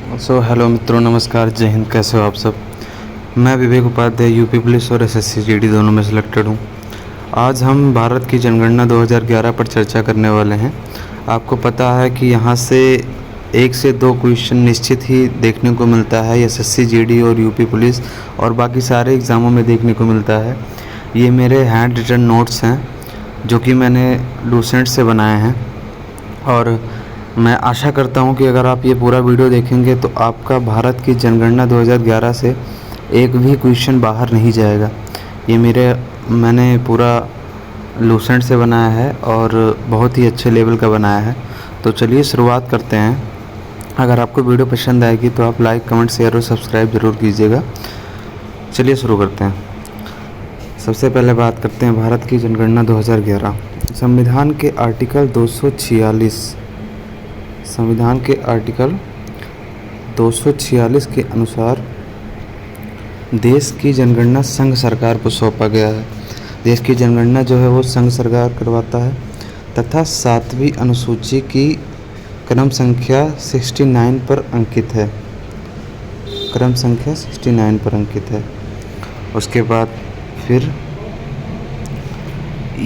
Hello मित्रों, नमस्कार, जय हिंद। कैसे हो आप सब। मैं विवेक उपाध्याय यूपी पुलिस और एसएससी जीडी दोनों में सिलेक्टेड हूँ। आज हम भारत की जनगणना 2011 पर चर्चा करने वाले हैं। आपको पता है कि यहाँ से 1 से 2 क्वेश्चन निश्चित ही देखने को मिलता है एसएससी जीडी और यूपी पुलिस और बाकी सारे एग्ज़ामों में देखने को मिलता है। ये मेरे हैंड रिटन नोट्स हैं जो कि मैंने लूसेंट से बनाए हैं और मैं आशा करता हूं कि अगर आप ये पूरा वीडियो देखेंगे तो आपका भारत की जनगणना 2011 से एक भी क्वेश्चन बाहर नहीं जाएगा। ये मैंने पूरा लूसेंट से बनाया है और बहुत ही अच्छे लेवल का बनाया है। तो चलिए शुरुआत करते हैं। अगर आपको वीडियो पसंद आएगी तो आप लाइक, कमेंट, शेयर और सब्सक्राइब ज़रूर कीजिएगा। चलिए शुरू करते हैं। सबसे पहले बात करते हैं भारत की जनगणना 2011। संविधान के आर्टिकल 246 के अनुसार देश की जनगणना संघ सरकार को सौंपा गया है। देश की जनगणना जो है वो संघ सरकार करवाता है तथा 7वीं अनुसूची की क्रम संख्या 69 पर अंकित है। क्रम संख्या 69 पर अंकित है। उसके बाद फिर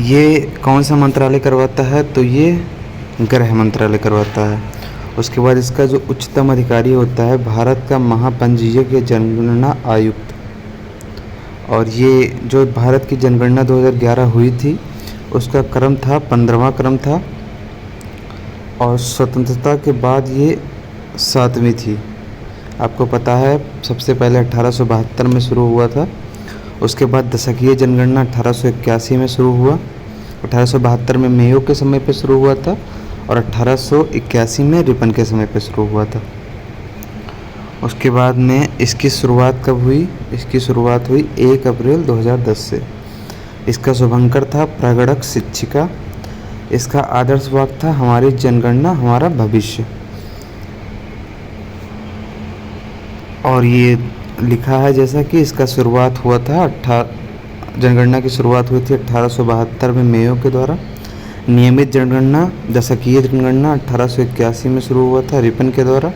ये कौन सा मंत्रालय करवाता है, तो ये गृह मंत्रालय करवाता है। उसके बाद इसका जो उच्चतम अधिकारी होता है भारत का महापंजीयक या जनगणना आयुक्त। और ये जो भारत की जनगणना 2011 हुई थी उसका क्रम था 15वां क्रम था और स्वतंत्रता के बाद ये 7वीं थी। आपको पता है सबसे पहले 1872 में शुरू हुआ था। उसके बाद दशकीय जनगणना 1881 में शुरू हुआ। 1872 में मेयो के समय पे शुरू हुआ था और 1881 में रिपन के समय पे शुरू हुआ था। उसके बाद में इसकी शुरुआत कब हुई? इसकी शुरुआत हुई 1 अप्रैल 2010 से। इसका शुभंकर था प्रगणक शिक्षिका। इसका आदर्श वाक्य था हमारी जनगणना हमारा भविष्य। और ये लिखा है जैसा कि इसका शुरुआत हुआ था जनगणना की शुरुआत हुई थी 1872 में मेयो के द्वारा। नियमित जनगणना दशकीय जनगणना 1881 में शुरू हुआ था रिपन के द्वारा।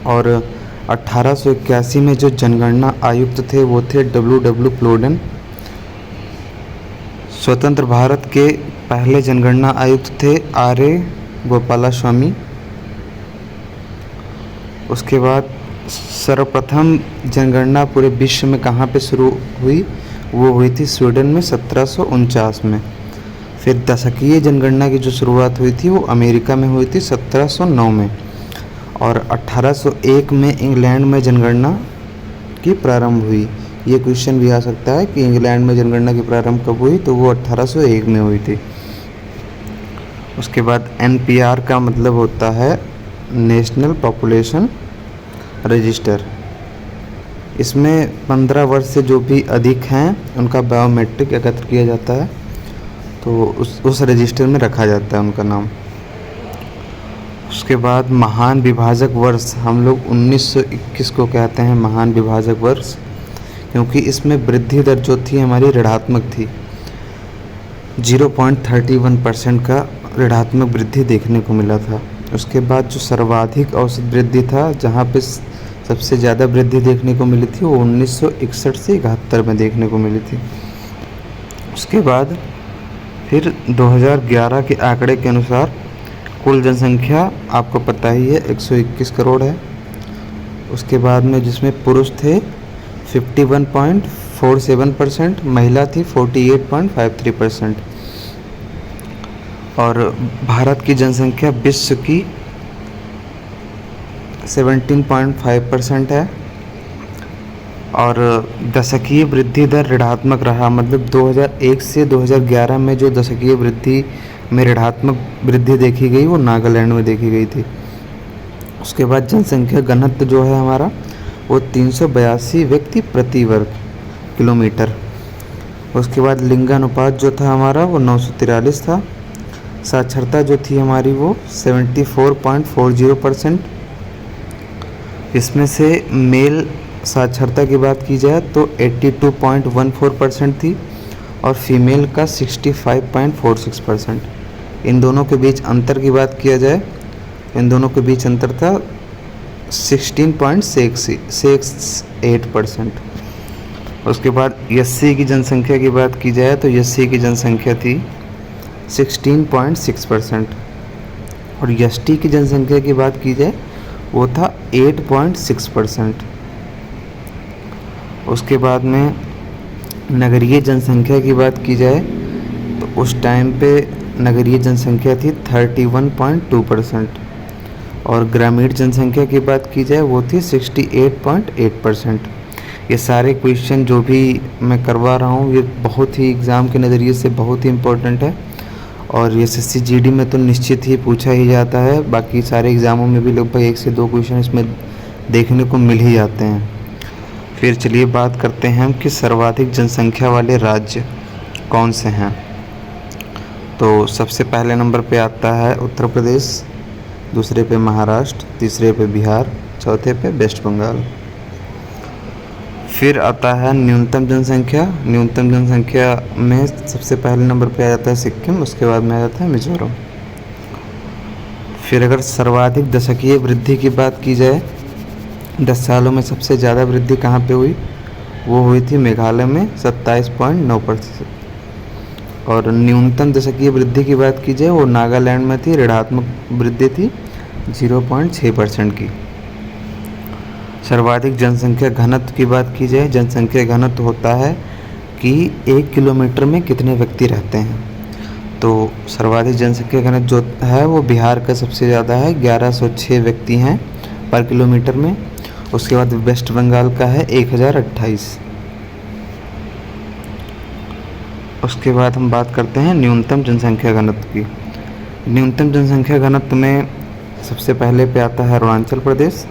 और 1881 में जो जनगणना आयुक्त थे वो थे W प्लोडेन। स्वतंत्र भारत के पहले जनगणना आयुक्त थे R.A. गोपालास्वामी। उसके बाद सर्वप्रथम जनगणना पूरे विश्व में कहाँ पे शुरू हुई? वो हुई थी स्वीडन में 1749 में। फिर दशकीय जनगणना की जो शुरुआत हुई थी वो अमेरिका में हुई थी 1709 में। और 1801 में इंग्लैंड में जनगणना की प्रारंभ हुई। ये क्वेश्चन भी आ सकता है कि इंग्लैंड में जनगणना की प्रारंभ कब हुई, तो वो 1801 में हुई थी। उसके बाद NPR का मतलब होता है नेशनल पॉपुलेशन रजिस्टर। इसमें 15 वर्ष से जो भी अधिक हैं उनका बायोमेट्रिक एकत्र किया जाता है, तो उस रजिस्टर में रखा जाता है उनका नाम। उसके बाद महान विभाजक वर्ष हम लोग 1921 को कहते हैं महान विभाजक वर्ष, क्योंकि इसमें वृद्धि दर जो थी हमारी ऋणात्मक थी। 0.31% का ऋणात्मक वृद्धि देखने को मिला था। उसके बाद जो सर्वाधिक औसत वृद्धि था, जहाँ पे सबसे ज़्यादा वृद्धि देखने को मिली थी, वो 1961 से 71 में देखने को मिली थी। उसके बाद फिर 2011 के आंकड़े के अनुसार कुल जनसंख्या आपको पता ही है 121 करोड़ है। उसके बाद में जिसमें पुरुष थे 51.47%, महिला थी 48.53%। और भारत की जनसंख्या विश्व की 17.5% है। और दशकीय वृद्धि दर ऋणात्मक रहा, मतलब 2001 से 2011 में जो दशकीय वृद्धि में ऋणात्मक वृद्धि देखी गई वो नागालैंड में देखी गई थी। उसके बाद जनसंख्या घनत्व जो है हमारा वो 382 व्यक्ति प्रति वर्ग किलोमीटर। उसके बाद लिंगानुपात जो था हमारा वो 943 था। साक्षरता जो थी हमारी वो 74.40%। इसमें से मेल साक्षरता की बात की जाए तो 82.14% थी और फीमेल का 65.46%। इन दोनों के बीच अंतर की बात किया जाए, इन दोनों के बीच अंतर था 16.68%। उसके बाद एससी की जनसंख्या की बात की जाए तो एससी की जनसंख्या थी 16.6%। और एसटी की जनसंख्या की बात की जाए वो था 8.6%। उसके बाद में नगरीय जनसंख्या की बात की जाए तो उस टाइम पे नगरीय जनसंख्या थी 31.2%। और ग्रामीण जनसंख्या की बात की जाए वो थी 68.8%। ये सारे क्वेश्चन जो भी मैं करवा रहा हूँ ये बहुत ही एग्ज़ाम के नज़रिए से बहुत ही इम्पोर्टेंट है, और एसएससी जीडी में तो निश्चित ही पूछा ही जाता है। बाकी सारे एग्ज़ामों में भी लगभग 1 से 2 क्वेश्चन इसमें देखने को मिल ही जाते हैं। फिर चलिए बात करते हैं हम कि सर्वाधिक जनसंख्या वाले राज्य कौन से हैं। तो सबसे पहले नंबर पे आता है उत्तर प्रदेश, दूसरे पे महाराष्ट्र, तीसरे पे बिहार, चौथे पे वेस्ट बंगाल। फिर आता है न्यूनतम जनसंख्या। न्यूनतम जनसंख्या में सबसे पहले नंबर पे आ जाता है सिक्किम, उसके बाद में आ जाता है मिज़ोरम। फिर अगर सर्वाधिक दशकीय वृद्धि की बात की जाए, 10 सालों में सबसे ज़्यादा वृद्धि कहाँ पे हुई, वो हुई थी मेघालय में 27.9%। और न्यूनतम दशकीय वृद्धि की बात की जाए वो नागालैंड में थी, ऋणात्मक वृद्धि थी 0.6% की। सर्वाधिक जनसंख्या घनत्व की बात की जाए, जनसंख्या घनत्व होता है कि 1 किलोमीटर में कितने व्यक्ति रहते हैं। तो सर्वाधिक जनसंख्या घनत्व जो है वो बिहार का सबसे ज़्यादा है, 1106 व्यक्ति हैं पर किलोमीटर में। उसके बाद वेस्ट बंगाल का है 1028। उसके बाद हम बात करते हैं न्यूनतम जनसंख्या घनत्व की। न्यूनतम जनसंख्या घनत्व में सबसे पहले पे आता है अरुणाचल प्रदेश,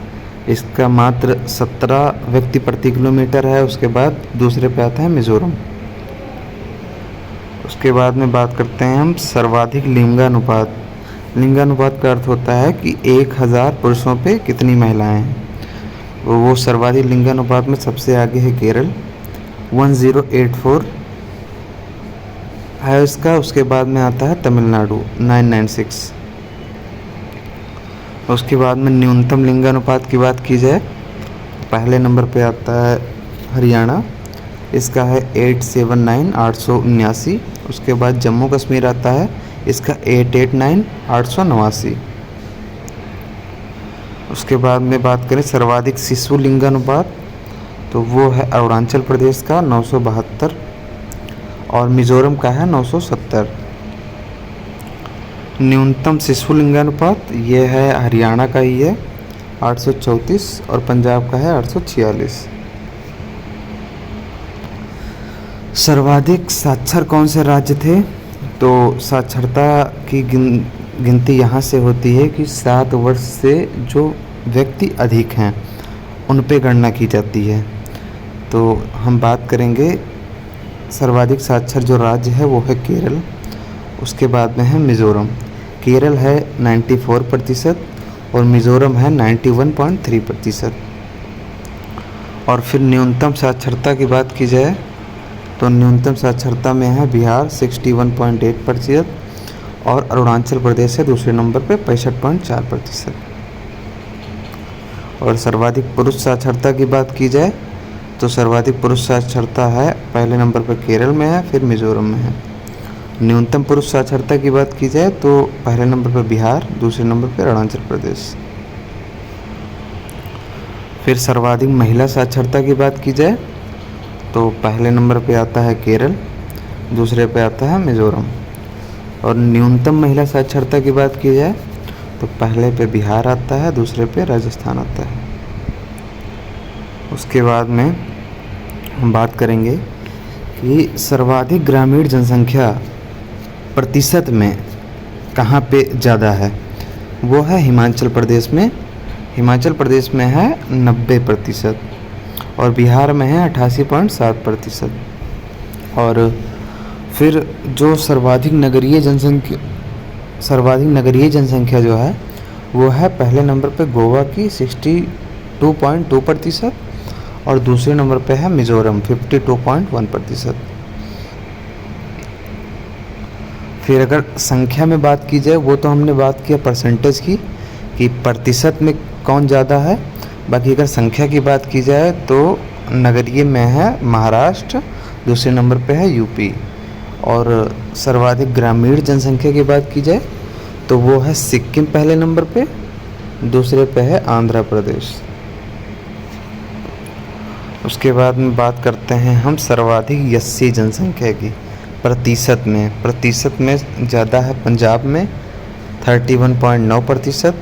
इसका मात्र 17 व्यक्ति प्रति किलोमीटर है। उसके बाद दूसरे पे आता है मिज़ोरम। उसके बाद में बात करते हैं हम सर्वाधिक लिंगानुपात। लिंगानुपात का अर्थ होता है कि 1000 पुरुषों पे कितनी महिलाएं हैं। वो सर्वाधिक लिंगानुपात में सबसे आगे है केरल, 1084 है इसका। उसके बाद में आता है तमिलनाडु 996। उसके बाद में न्यूनतम लिंगानुपात की बात की जाए, पहले नंबर पे आता है हरियाणा, इसका है 879 879। उसके बाद जम्मू कश्मीर आता है, इसका 889 889। उसके बाद में बात करें सर्वाधिक शिशु लिंगानुपात, तो वो है अरुणाचल प्रदेश का 972 और मिज़ोरम का है 970। न्यूनतम शिशु लिंगानुपात ये है हरियाणा का ही है 834 और पंजाब का है 846। सर्वाधिक साक्षर कौन से राज्य थे, तो साक्षरता की गिनती यहाँ से होती है कि 7 वर्ष से जो व्यक्ति अधिक हैं उन पे गणना की जाती है। तो हम बात करेंगे सर्वाधिक साक्षर जो राज्य है वो है केरल, उसके बाद में है मिज़ोरम। केरल है 94% और मिज़ोरम है 91.3%। और फिर न्यूनतम साक्षरता की बात की जाए तो न्यूनतम साक्षरता में है बिहार 61.8% और अरुणाचल प्रदेश है दूसरे नंबर पे 65.4%। और सर्वाधिक पुरुष साक्षरता की बात की जाए तो सर्वाधिक पुरुष साक्षरता है पहले नंबर पर केरल में है, फिर मिज़ोरम में है। न्यूनतम पुरुष साक्षरता की बात की जाए तो पहले नंबर पर बिहार, दूसरे नंबर पर अरुणाचल प्रदेश। फिर सर्वाधिक महिला साक्षरता की बात की जाए तो पहले नंबर पे आता है केरल, दूसरे पे आता है मिज़ोरम। और न्यूनतम महिला साक्षरता की बात की जाए तो पहले पे बिहार आता है, दूसरे पे राजस्थान आता है। उसके बाद में हम बात करेंगे कि सर्वाधिक ग्रामीण जनसंख्या प्रतिशत में कहाँ पे ज़्यादा है, वो है हिमाचल प्रदेश में। हिमाचल प्रदेश में है 90% और बिहार में है 88.7%। और फिर जो सर्वाधिक नगरीय जनसंख्या जो है वो है पहले नंबर पे गोवा की 62.2% और दूसरे नंबर पे है मिज़ोरम 52.1%। फिर अगर संख्या में बात की जाए वो तो हमने बात किया परसेंटेज की कि प्रतिशत में कौन ज़्यादा है, बाकी अगर संख्या की बात की जाए तो नगरीय में है महाराष्ट्र, दूसरे नंबर पे है यूपी। और सर्वाधिक ग्रामीण जनसंख्या की बात की जाए तो वो है सिक्किम पहले नंबर पे, दूसरे पे है आंध्र प्रदेश। उसके बाद में बात करते हैं हम सर्वाधिक एससी जनसंख्या की प्रतिशत में ज़्यादा है पंजाब में 31.9%।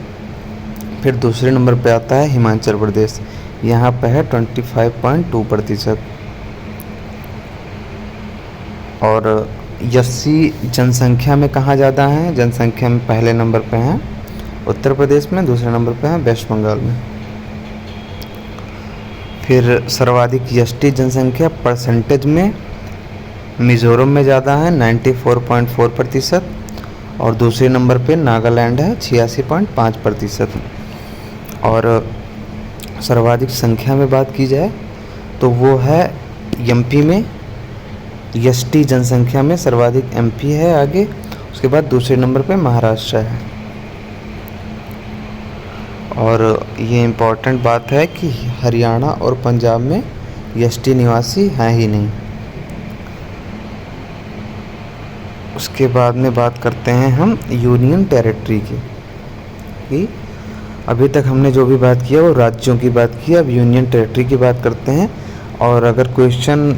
फिर दूसरे नंबर पे आता है हिमाचल प्रदेश, यहाँ पे है 25.2%। और एससी जनसंख्या में कहाँ ज़्यादा है? जनसंख्या में पहले नंबर पे हैं उत्तर प्रदेश में, दूसरे नंबर पे हैं वेस्ट बंगाल में। फिर सर्वाधिक एसटी जनसंख्या परसेंटेज में मिज़ोरम में ज़्यादा है 94.4%। और दूसरे नंबर पे नागालैंड है 86.5%। और सर्वाधिक संख्या में बात की जाए तो वो है एमपी में, एसटी जनसंख्या में सर्वाधिक एमपी है आगे। उसके बाद दूसरे नंबर पे महाराष्ट्र है। और ये इम्पोर्टेंट बात है कि हरियाणा और पंजाब में एसटी निवासी हैं ही नहीं। उसके बाद में बात करते हैं हम यूनियन टेरिटरी की। अभी तक हमने जो भी बात किया वो राज्यों की बात की, अब यूनियन टेरिटरी की बात करते हैं। और अगर क्वेश्चन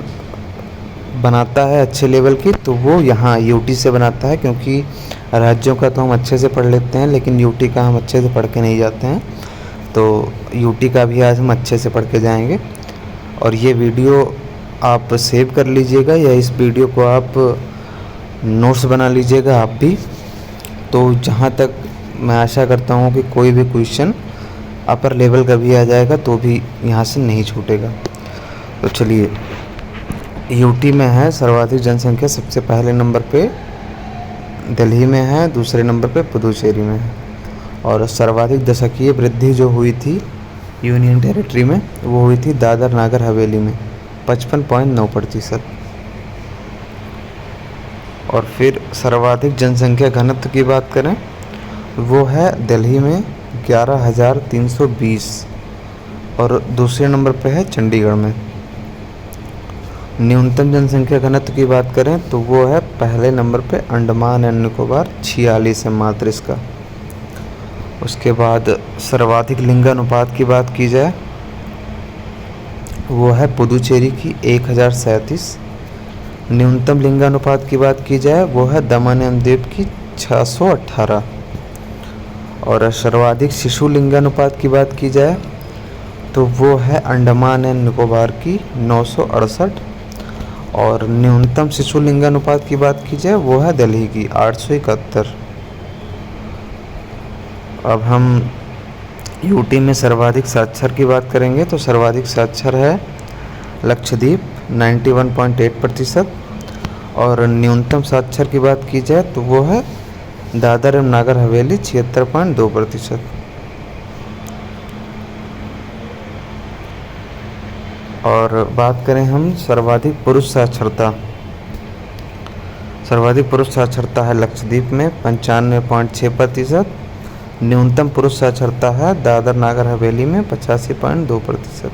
बनाता है अच्छे लेवल की तो वो यहाँ यूटी से बनाता है, क्योंकि राज्यों का तो हम अच्छे से पढ़ लेते हैं लेकिन यूटी का हम अच्छे से पढ़ के नहीं जाते हैं। तो यूटी का भी आज हम अच्छे से पढ़ के जाएंगे। और ये वीडियो आप सेव कर लीजिएगा या इस वीडियो को आप नोट्स बना लीजिएगा आप भी। तो जहाँ तक मैं आशा करता हूँ कि कोई भी क्वेश्चन अपर लेवल का भी आ जाएगा तो भी यहाँ से नहीं छूटेगा। तो चलिए, यूटी में है सर्वाधिक जनसंख्या सबसे पहले नंबर पे दिल्ली में है, दूसरे नंबर पे पुदुचेरी में है। और सर्वाधिक दशकीय वृद्धि जो हुई थी यूनियन टेरिटरी में वो हुई थी दादर नागर हवेली में 55.9%। और फिर सर्वाधिक जनसंख्या घनत्व की बात करें वो है दिल्ली में 11,320 और दूसरे नंबर पे है चंडीगढ़ में। न्यूनतम जनसंख्या घनत्व की बात करें तो वो है पहले नंबर पे अंडमान एंड निकोबार 46 है मात्र इसका। उसके बाद सर्वाधिक लिंगानुपात की बात की जाए वो है पुदुचेरी की 1037। न्यूनतम लिंगानुपात की बात की जाए वो है दमन एंड दीव की 618। और सर्वाधिक शिशु लिंगानुपात की बात की जाए तो वो है अंडमान एंड निकोबार की 968। और न्यूनतम शिशु लिंगानुपात की बात की जाए वो है दिल्ली की 871। अब हम यूटी में सर्वाधिक साक्षर की बात करेंगे तो सर्वाधिक साक्षर है लक्षद्वीप 91.8%। और न्यूनतम साक्षर की बात की जाए तो वो है दादर एवं नागर हवेली 76.2%। और बात करें हम सर्वाधिक पुरुष साक्षरता है लक्षद्वीप में 95.6%। न्यूनतम पुरुष साक्षरता है दादर नागर हवेली में 85.2%।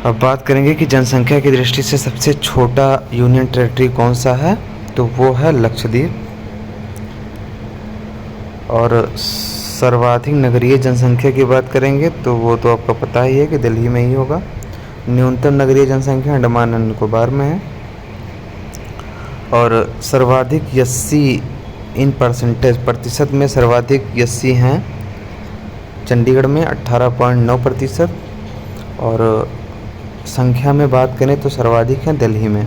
अब बात करेंगे कि जनसंख्या की दृष्टि से सबसे छोटा यूनियन टेरिटरी कौन सा है तो वो है लक्षद्वीप। और सर्वाधिक नगरीय जनसंख्या की बात करेंगे तो वो तो आपको पता ही है कि दिल्ली में ही होगा। न्यूनतम नगरीय जनसंख्या अंडमान एंड निकोबार में है। और सर्वाधिक एससी इन प्रतिशत में सर्वाधिक एससी हैं चंडीगढ़ में 18.9%। और संख्या में बात करें तो सर्वाधिक है दिल्ली में।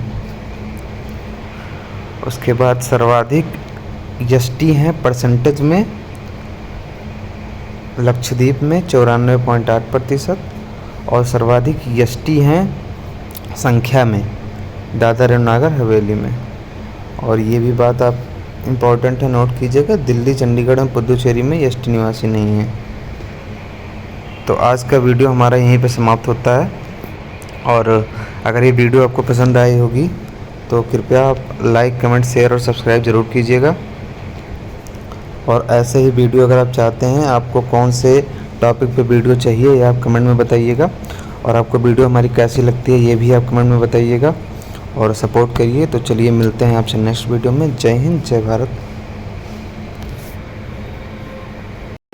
उसके बाद सर्वाधिक एसटी हैं परसेंटेज में लक्षद्वीप में 94.8%। और सर्वाधिक एसटी हैं संख्या में दादर एवं नागर हवेली में। और ये भी बात आप इम्पोर्टेंट है, नोट कीजिएगा, दिल्ली चंडीगढ़ और पुदुचेरी में एसटी निवासी नहीं है। तो आज का वीडियो हमारा यहीं पे समाप्त होता है। और अगर ये वीडियो आपको पसंद आई होगी तो कृपया आप लाइक, कमेंट, शेयर और सब्सक्राइब ज़रूर कीजिएगा। और ऐसे ही वीडियो अगर आप चाहते हैं, आपको कौन से टॉपिक पे वीडियो चाहिए ये आप कमेंट में बताइएगा। और आपको वीडियो हमारी कैसी लगती है ये भी आप कमेंट में बताइएगा और सपोर्ट करिए। तो चलिए मिलते हैं आपसे नेक्स्ट वीडियो में। जय हिंद, जय भारत।